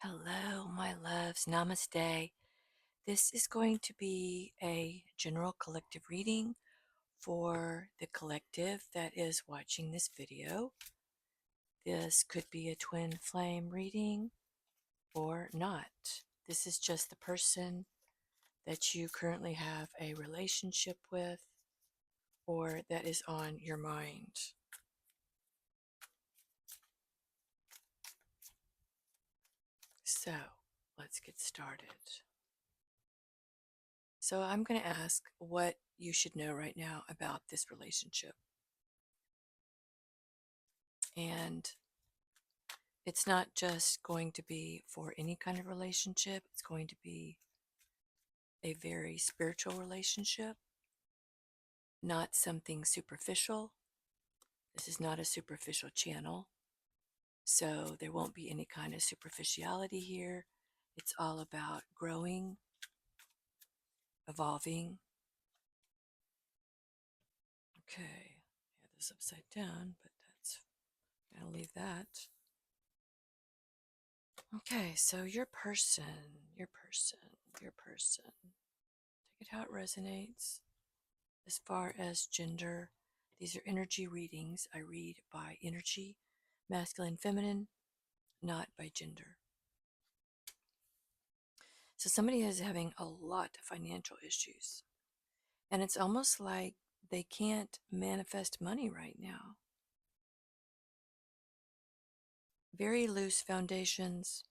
Hello, my loves. Namaste. This is going to be a general collective reading for the collective that is watching this video. This could be a twin flame reading or not. This is just the person that you currently have a relationship with or that is on your mind. So let's get started. So I'm going to ask what you should know right now about this relationship. And it's not just going to be for any kind of relationship, it's going to be a very spiritual relationship, not something superficial. This is not a superficial channel, so there won't be any kind of superficiality here. It's all about growing, evolving. Okay, I have this upside down, but I'll leave that. Okay, so your person. Take it how it resonates. As far as gender, these are energy readings. I read by energy, masculine, feminine, not by gender. So somebody is having a lot of financial issues. And it's almost like they can't manifest money right now. Very loose foundations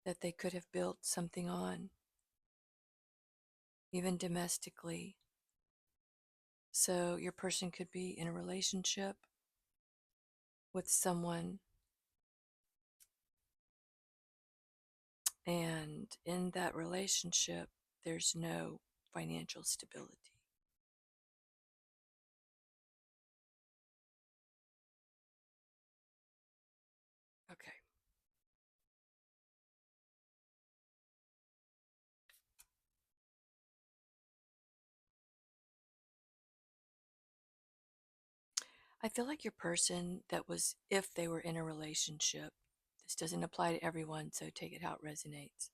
that they could have built something on, even domestically. So your person could be in a relationship with someone, and in that relationship, there's no financial stability. Okay. I feel like your person that was, if they were in a relationship, this doesn't apply to everyone, so take it how it resonates.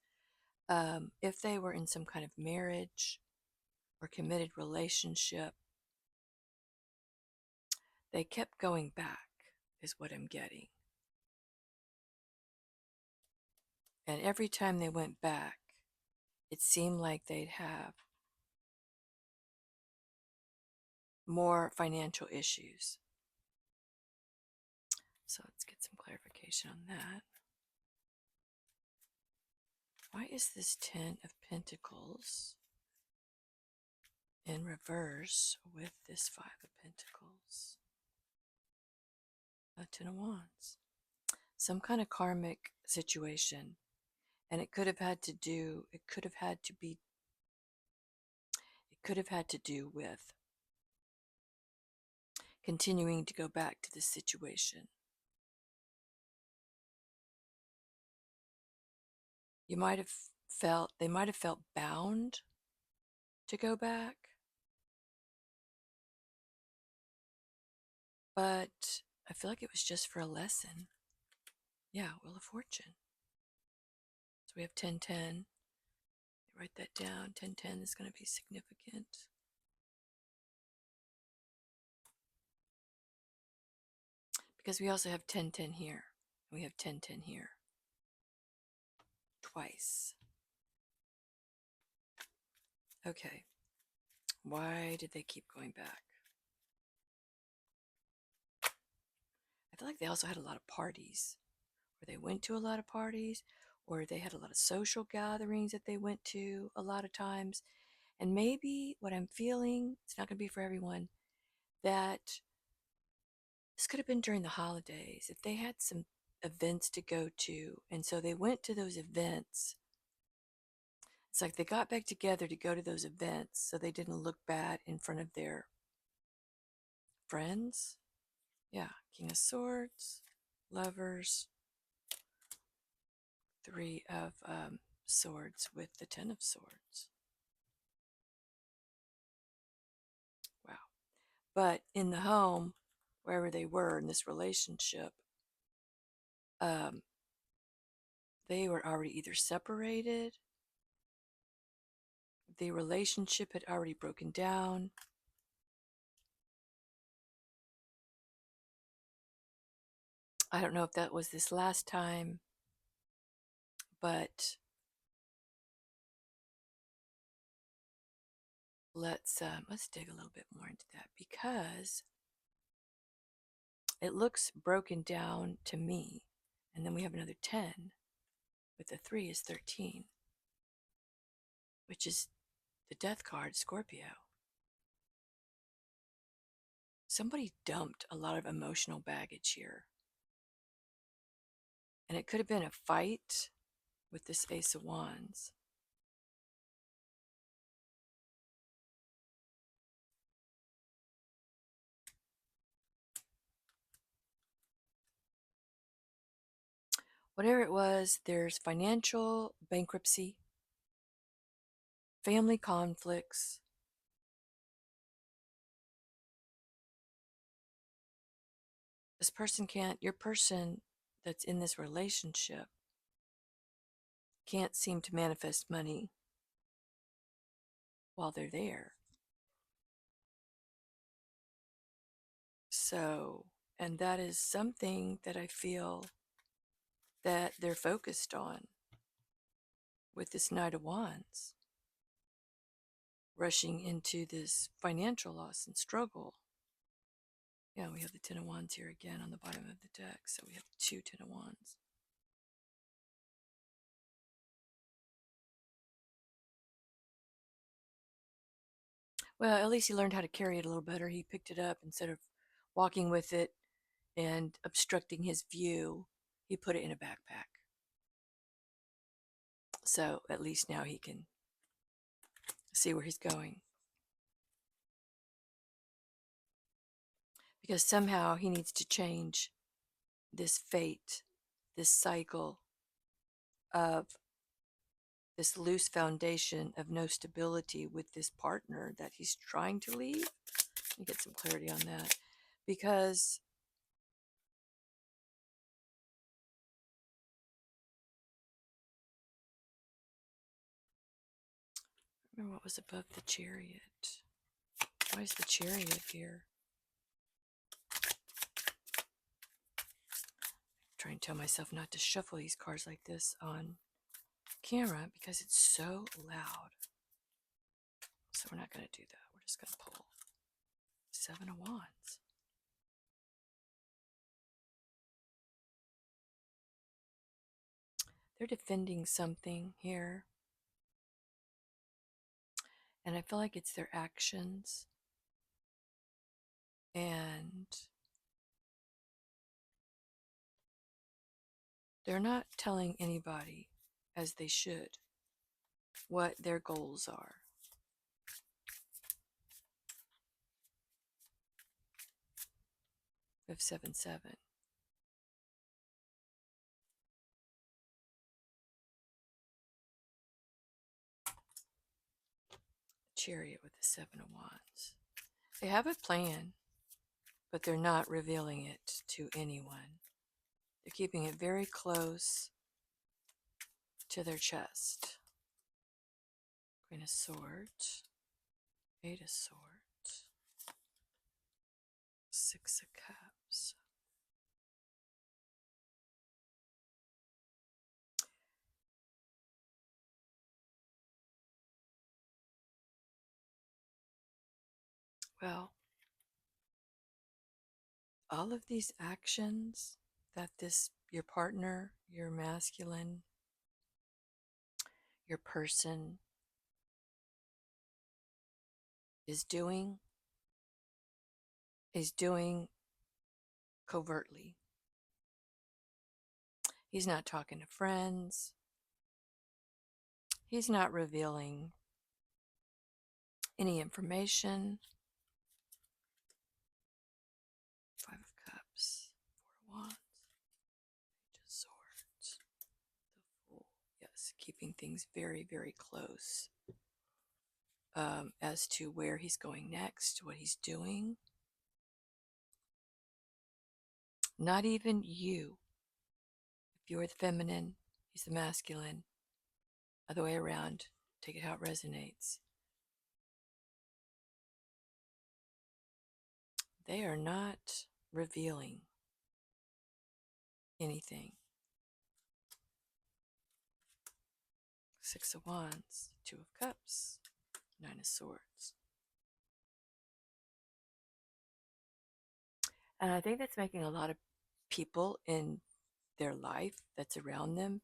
If they were in some kind of marriage or committed relationship, they kept going back, is what I'm getting. And every time they went back, it seemed like they'd have more financial issues. So let's get some clarification on that. Why is this 10 of Pentacles in reverse with this 5 of Pentacles? A 10 of Wands. Some kind of karmic situation. And it could have had to do with continuing to go back to this situation. They might have felt bound to go back, but I feel like it was just for a lesson. Yeah, Wheel of Fortune. So we have 10-10. Write that down. 10-10 is going to be significant. Because we also have 10-10 here. And we have 10-10 here. Twice. Okay. Why did they keep going back? I feel like they also had a lot of parties. Or they went to a lot of parties. Or they had a lot of social gatherings that they went to a lot of times. And maybe what I'm feeling, it's not going to be for everyone, that this could have been during the holidays. If they had some events to go to, and so they went to those events, it's like they got back together to go to those events so they didn't look bad in front of their friends. Yeah, King of Swords, Lovers, 3 of Swords with the 10 of Swords. Wow. But in the home, wherever they were in this relationship, They were already either separated, the relationship had already broken down. I don't know if that was this last time, but let's dig a little bit more into that, because it looks broken down to me. And then we have another 10, but the 3 is 13, which is the death card, Scorpio. Somebody dumped a lot of emotional baggage here. And it could have been a fight with this Ace of Wands. Whatever it was, there's financial bankruptcy, family conflicts. This person can't, your person that's in this relationship can't seem to manifest money while they're there. So, and that is something that I feel that they're focused on with this Knight of Wands, rushing into this financial loss and struggle. Yeah, we have the Ten of Wands here again on the bottom of the deck, so we have 2 Ten of Wands. Well, at least he learned how to carry it a little better. He picked it up instead of walking with it and obstructing his view. He put it in a backpack. So at least now he can see where he's going. Because somehow he needs to change this fate, this cycle of this loose foundation of no stability with this partner that he's trying to leave. Let me get some clarity on that. Because remember what was above the Chariot. Why is the Chariot here? I'm trying to tell myself not to shuffle these cards like this on camera because it's so loud. So we're not going to do that. We're just going to pull 7 of Wands. They're defending something here. And I feel like it's their actions. And they're not telling anybody, as they should, what their goals are. Of 7-7. Chariot with the 7 of Wands. They have a plan, but they're not revealing it to anyone. They're keeping it very close to their chest. Queen of Swords, 8 of Swords, 6 of Cups. Well, all of these actions that your partner, your masculine, your person is doing covertly. He's not talking to friends. He's not revealing any information. 5 of Cups, 4 of Wands, Page of Swords, the Fool. Yes, keeping things very, very close as to where he's going next, what he's doing. Not even you, if you're the feminine, He's the masculine. Other way around. Take it how it resonates. They are not revealing anything. Six of Wands, Two of Cups, Nine of Swords. And I think that's making a lot of people in their life that's around them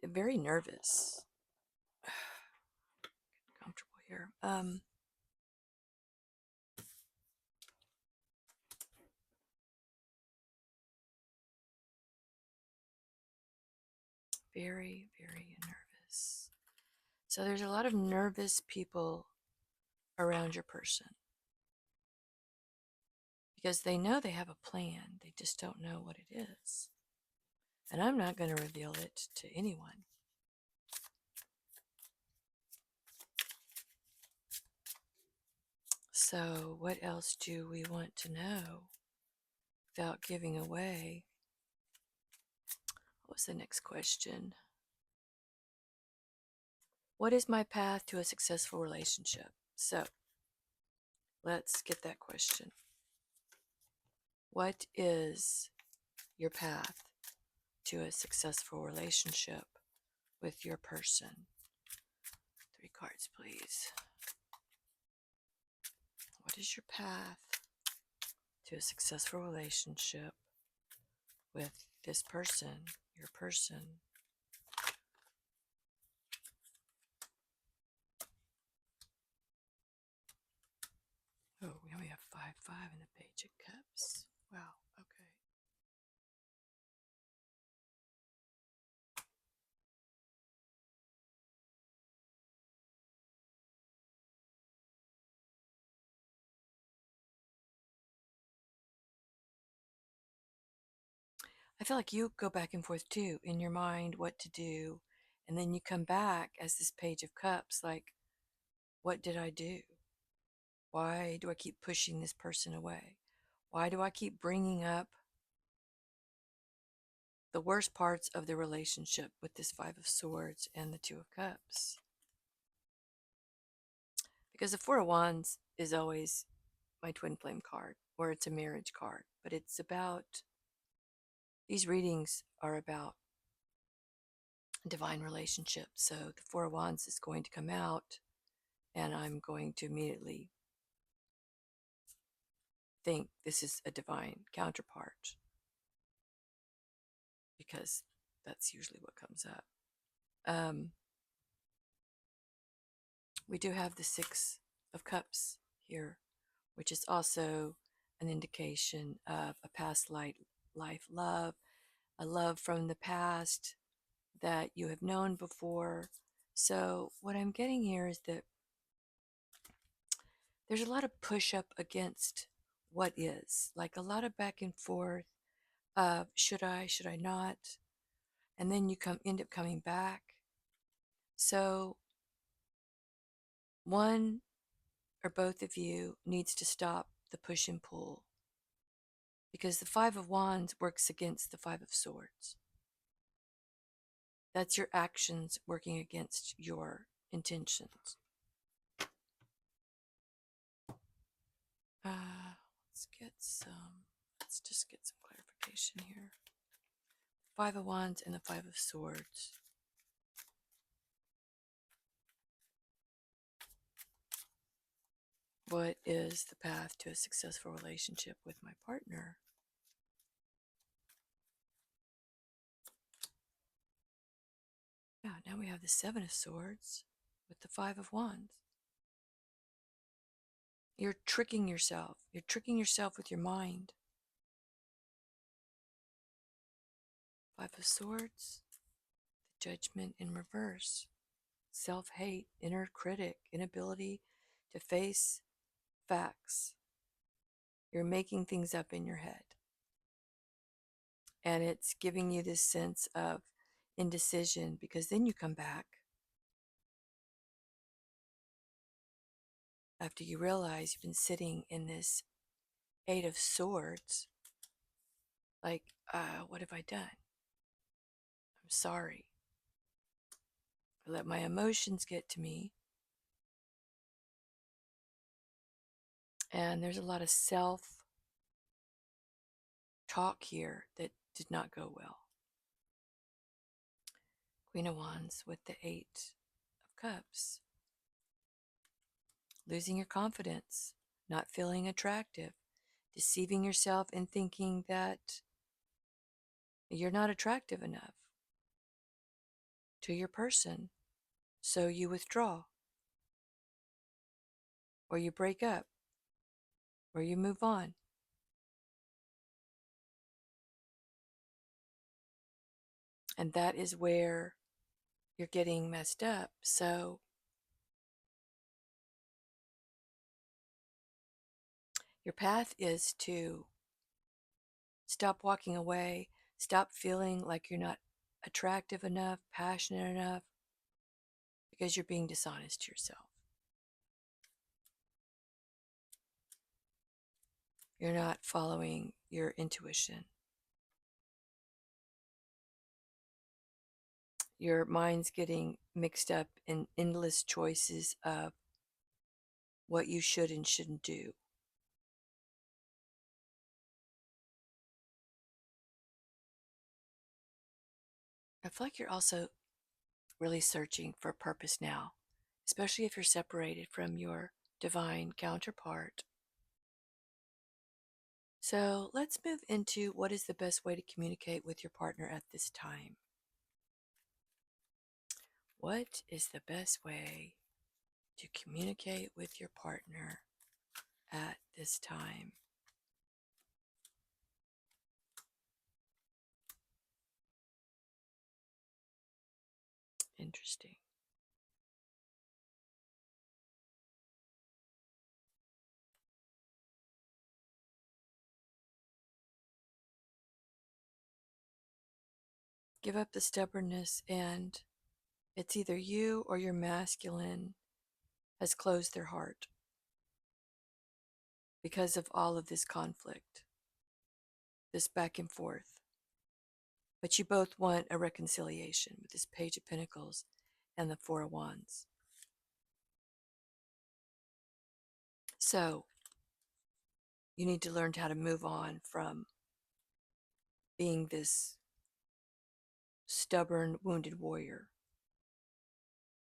very nervous. Comfortable here. Very, very nervous. So there's a lot of nervous people around your person because they know they have a plan. They just don't know what it is. And I'm not going to reveal it to anyone. So what else do we want to know without giving away? What was the next question? What is my path to a successful relationship? So let's get that question. What is your path to a successful relationship with your person? 3 cards, please. What is your path to a successful relationship with this person, your person? Oh, we only have 5-5 in the Page of Cups. Wow, okay. I feel like you go back and forth too in your mind what to do, and then you come back as this Page of Cups like, what did I do? Why do I keep pushing this person away? Why do I keep bringing up the worst parts of the relationship with this 5 of Swords and the 2 of Cups? Because the 4 of Wands is always my twin flame card, or it's a marriage card, but it's about, these readings are about divine relationships. So the 4 of Wands is going to come out, and I'm going to immediately think this is a divine counterpart, because that's usually what comes up. We do have the 6 of Cups here, which is also an indication of a past life love, a love from the past that you have known before. So what I'm getting here is that there's a lot of push up against what is, like a lot of back and forth of should I not, and then you end up coming back. So one or both of you needs to stop the push and pull, because the 5 of Wands works against the 5 of Swords. That's your actions working against your intentions. Let's just get some clarification here. 5 of Wands and the 5 of Swords. What is the path to a successful relationship with my partner? Yeah, now we have the 7 of Swords with the 5 of Wands. You're tricking yourself. You're tricking yourself with your mind. 5 of Swords, the Judgment in reverse. Self-hate, inner critic, inability to face facts. You're making things up in your head. And it's giving you this sense of indecision, because then you come back after you realize you've been sitting in this 8 of Swords, like, what have I done? I'm sorry. I let my emotions get to me. And there's a lot of self talk here that did not go well. Queen of Wands with the Eight of Cups. Losing your confidence, not feeling attractive, deceiving yourself and thinking that you're not attractive enough to your person. So you withdraw, or you break up, or you move on. And that is where you're getting messed up. So your path is to stop walking away, stop feeling like you're not attractive enough, passionate enough, because you're being dishonest to yourself. You're not following your intuition. Your mind's getting mixed up in endless choices of what you should and shouldn't do. I feel like you're also really searching for purpose now, especially if you're separated from your divine counterpart. So let's move into what is the best way to communicate with your partner at this time. What is the best way to communicate with your partner at this time? Interesting. Give up the stubbornness, and it's either you or your masculine has closed their heart because of all of this conflict, this back and forth. But you both want a reconciliation with this Page of Pentacles and the Four of Wands. So you need to learn how to move on from being this stubborn, wounded warrior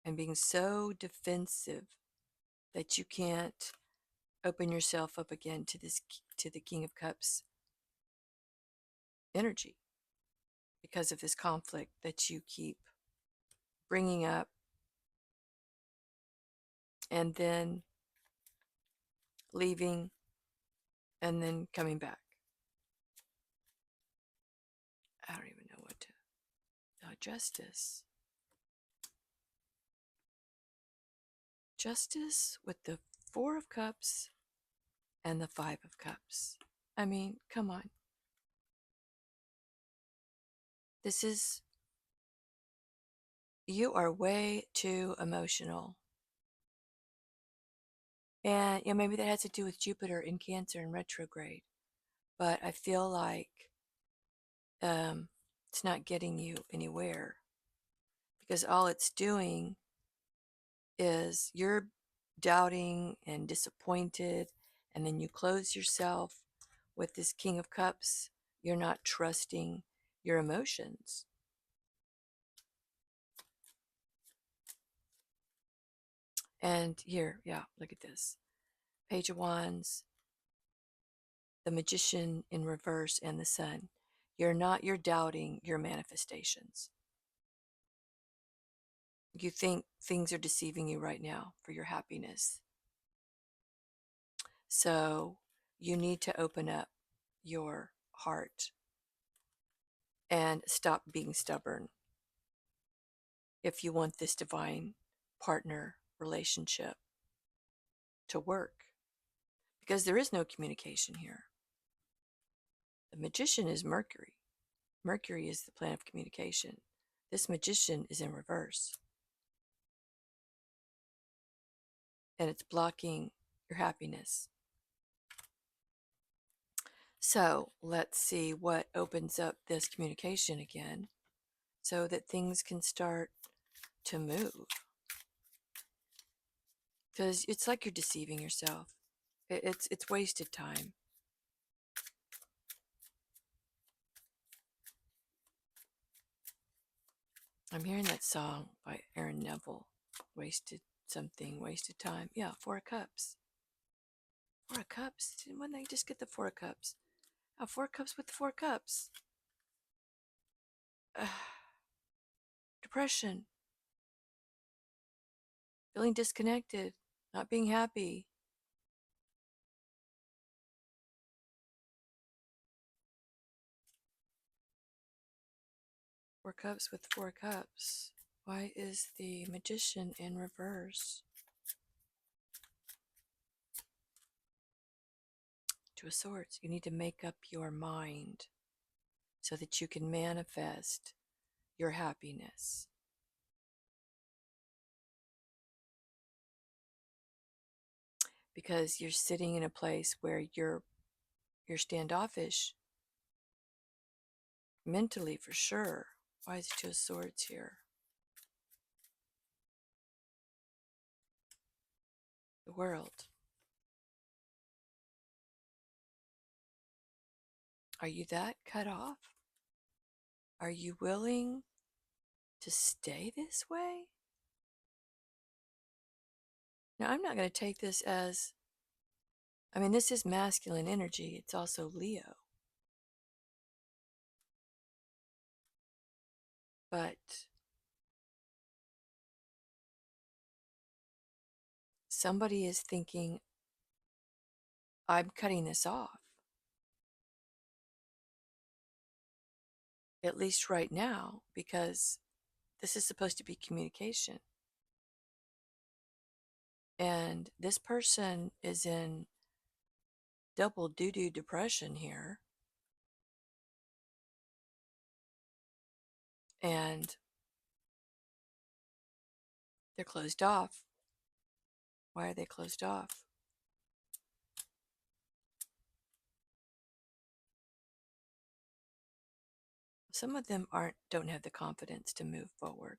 and being so defensive that you can't open yourself up again to the King of Cups energy because of this conflict that you keep bringing up and then leaving and then coming back. I don't even know what to. Justice. Justice with the Four of Cups and the Five of Cups. I mean, come on. This is, you are way too emotional. And maybe that has to do with Jupiter in Cancer in retrograde. But I feel like it's not getting you anywhere because all it's doing is you're doubting and disappointed, and then you close yourself with this King of Cups. You're not trusting your emotions. And here, yeah, look at this. Page of Wands, the Magician in reverse, and the Sun. You're doubting your manifestations. You think things are deceiving you right now for your happiness. So you need to open up your heart and stop being stubborn if you want this divine partner relationship to work, because there is no communication here. The Magician is Mercury. Mercury is the planet of communication. This Magician is in reverse, and it's blocking your happiness. So let's see what opens up this communication again so that things can start to move, because it's like you're deceiving yourself. It's wasted time. I'm hearing that song by Aaron Neville, wasted something, wasted time. Yeah, Four of Cups. Four of Cups. When they just get the Four of Cups. Oh, Four of Cups with the Four of Cups. Depression, feeling disconnected, not being happy. Four Cups with Four Cups. Why is the Magician in reverse? Two of Swords. You need to make up your mind so that you can manifest your happiness. Because you're sitting in a place where you're standoffish mentally, for sure. Why is it Two of Swords here? The World. Are you that cut off? Are you willing to stay this way? Now, I'm not going to take this as, I mean, this is masculine energy. It's also Leo. But somebody is thinking, I'm cutting this off. At least right now, because this is supposed to be communication. And this person is in double doo-doo depression here. And they're closed off. Why are they closed off? Some of them don't have the confidence to move forward.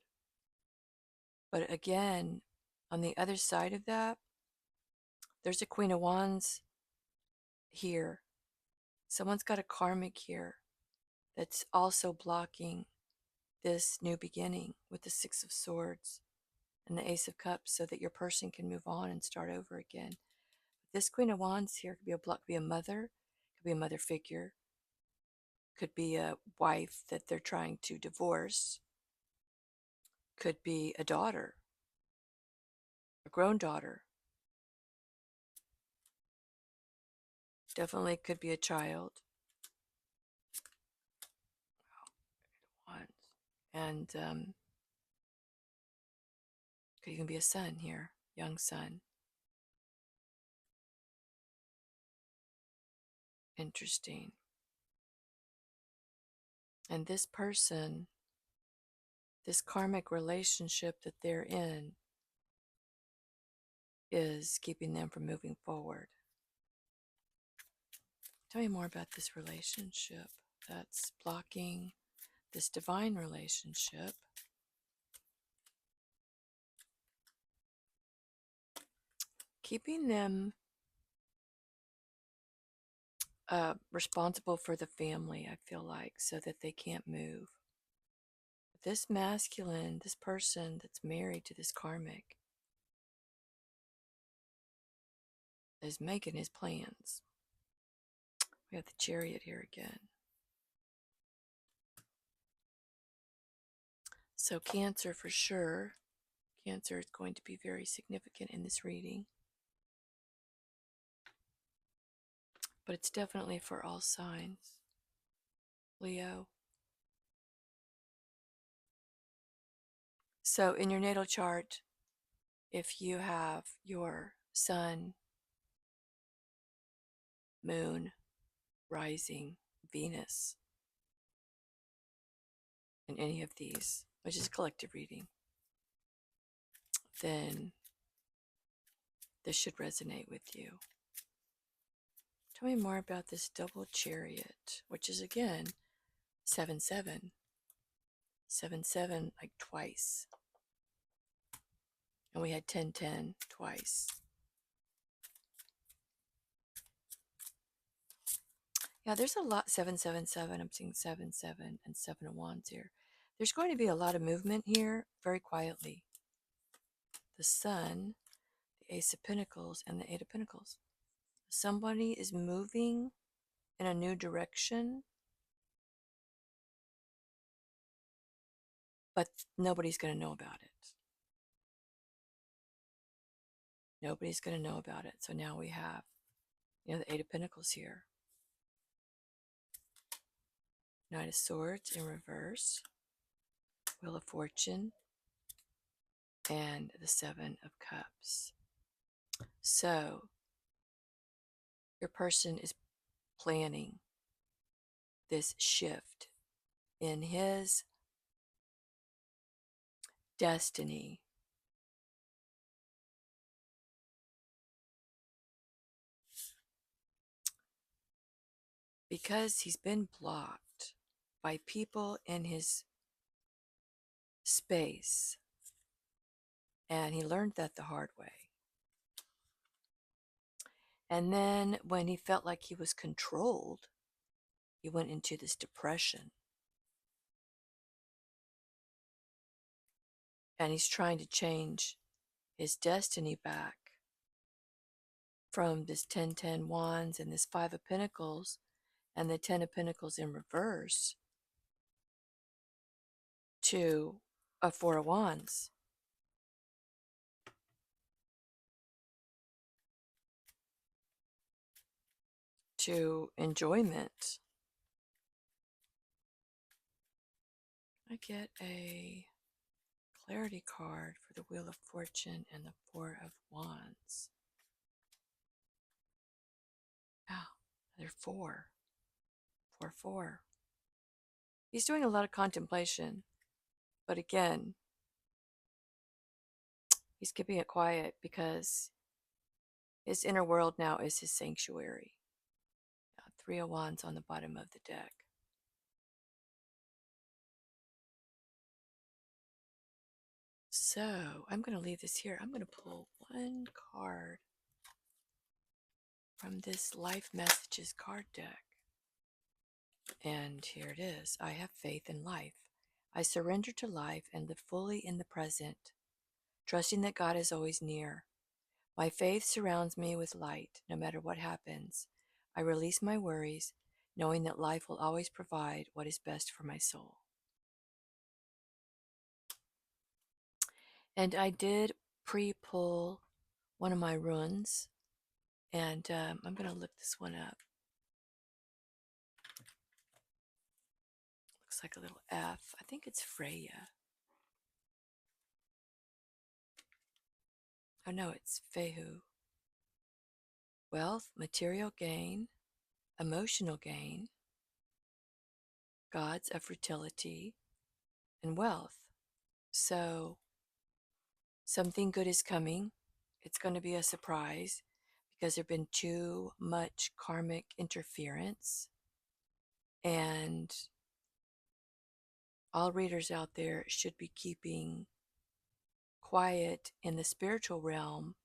But again, on the other side of that, there's a Queen of Wands here. Someone's got a karmic here that's also blocking this new beginning with the Six of Swords and the Ace of Cups, so that your person can move on and start over again. This Queen of Wands here could be a mother, could be a mother figure, could be a wife that they're trying to divorce, could be a daughter, a grown daughter. Definitely could be a child. And could even be a son here, young son. Interesting. And this person, this karmic relationship that they're in, is keeping them from moving forward. Tell me more about this relationship that's blocking this divine relationship. Keeping them responsible for the family, I feel like, so that they can't move. This masculine, this person that's married to this karmic, is making his plans. We have the Chariot here again. So Cancer for sure. Cancer is going to be very significant in this reading. But it's definitely for all signs. Leo. So in your natal chart, if you have your Sun, Moon, Rising, Venus in any of these, which is a collective reading, then this should resonate with you. Tell me more about this double Chariot, which is again 7-7. 7-7 like twice. And we had 1010 twice. Yeah, there's a lot. 777. I'm seeing 7 7 and 7 of Wands here. There's going to be a lot of movement here very quietly. The Sun, the Ace of Pentacles, and the Eight of Pentacles. Somebody is moving in a new direction, but nobody's going to know about it. Nobody's going to know about it. So now we have, the Eight of Pentacles here. Knight of Swords in reverse. Wheel of Fortune. And the Seven of Cups. So your person is planning this shift in his destiny. Because he's been blocked by people in his space. And he learned that the hard way. And then when he felt like he was controlled, he went into this depression. And he's trying to change his destiny back from this 10 Wands and this 5 of Pentacles and the 10 of Pentacles in reverse to a 4 of Wands. To enjoyment. I get a clarity card for the Wheel of Fortune and the 4 of Wands. Wow, they're 4. 4, 4. He's doing a lot of contemplation, but again, he's keeping it quiet because his inner world now is his sanctuary. 3 of Wands on the bottom of the deck. So I'm going to leave this here. I'm going to pull one card from this Life Messages card deck. And here it is. I have faith in life. I surrender to life and live fully in the present, trusting that God is always near. My faith surrounds me with light, no matter what happens. I release my worries, knowing that life will always provide what is best for my soul. And I did pre-pull one of my runes, and I'm going to look this one up. Looks like a little F. I think it's Freya. Oh no, it's Fehu. Wealth, material gain, emotional gain, gods of fertility, and wealth. So something good is coming. It's going to be a surprise because there's been too much karmic interference. And all readers out there should be keeping quiet in the spiritual realm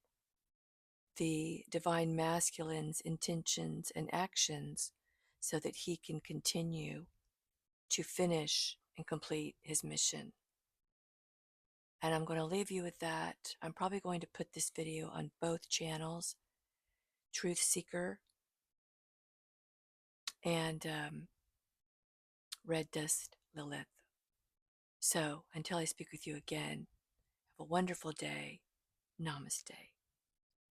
the divine masculine's intentions and actions so that he can continue to finish and complete his mission. And I'm going to leave you with that. I'm probably going to put this video on both channels, Truth Seeker and Red Dust Lilith. So until I speak with you again, have a wonderful day. Namaste.